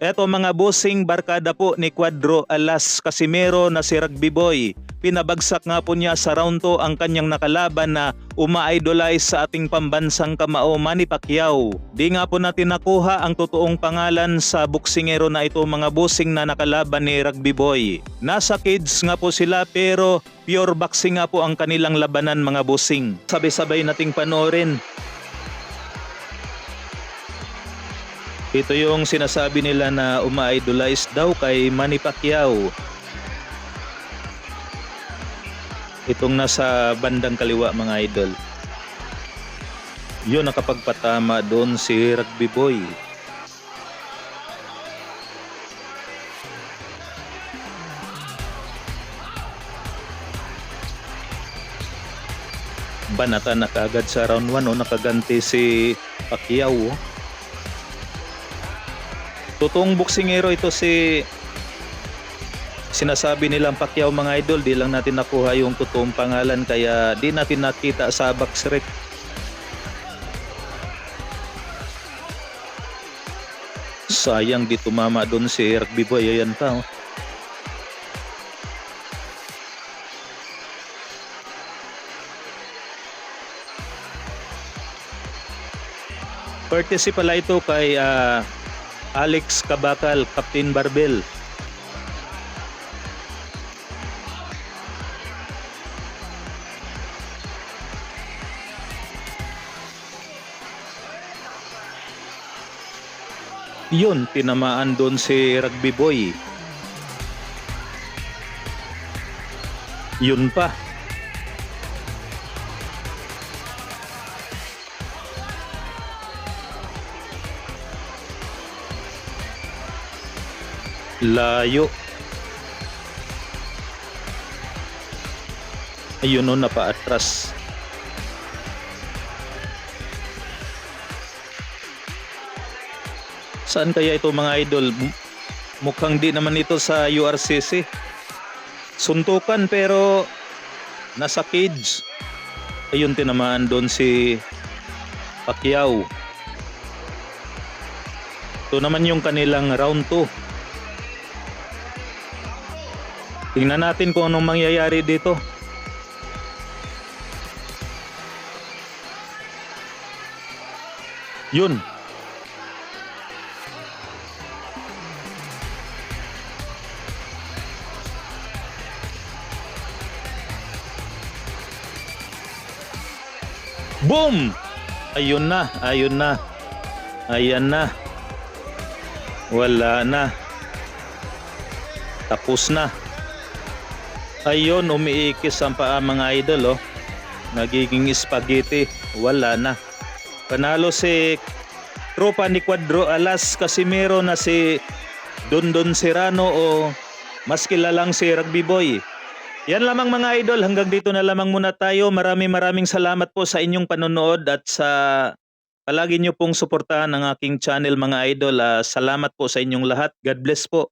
Eto mga bossing, barkada po ni Cuadro Alas Casimero na si Rugby Boy. Pinabagsak nga po niya sa round 2 ang kanyang nakalaban na uma-idolize sa ating pambansang kamao, Manny Pacquiao. Di nga po natin nakuha ang totoong pangalan sa boksingero na ito mga bossing na nakalaban ni Rugby Boy. Nasa cage nga po sila pero pure boxing nga po ang kanilang labanan mga bossing. Sabay-sabay nating panoorin. Ito yung sinasabi nila na uma-idolize daw kay Manny Pacquiao. Itong nasa bandang kaliwa mga idol. Yun nakapagpatama doon si Rugby Boy. Banatan na kaagad sa round 1 o nakaganti si Pacquiao. Totoong boksingero ito si sinasabi nilang Pacquiao mga idol. Di lang natin nakuha yung totoong pangalan kaya di natin nakita sa boxrec. Sayang di tumama doon si Rugby Boy. Ayan pa oh. Courtesy pala ito kay Alex Kabakal, Captain Barbel. Yun, tinamaan doon si Rugby Boy. Yun pa. Layo. Ayun o, napaatras. Saan kaya ito mga idol? Mukhang di naman ito sa URCC. Suntukan pero nasa cage. Ayun, tinamaan doon si Pacquiao. Ito naman yung kanilang round 2. Tingnan natin kung anong mangyayari dito. Yun. Boom! Ayun na, ayun na. Ayan na. Wala na. Tapos na. Ayun, umiikis ang paa mga idol oh. Nagiging spaghetti. Wala na. Panalo si tropa ni Cuadro Alas Casimero na si Dondon Serrano o mas kilalang si Rugby Boy. Yan lamang mga idol, hanggang dito na lamang muna tayo. Maraming salamat po sa inyong panonood at sa palagi nyo pong suportahan ang aking channel mga idol. Salamat po sa inyong lahat. God bless po.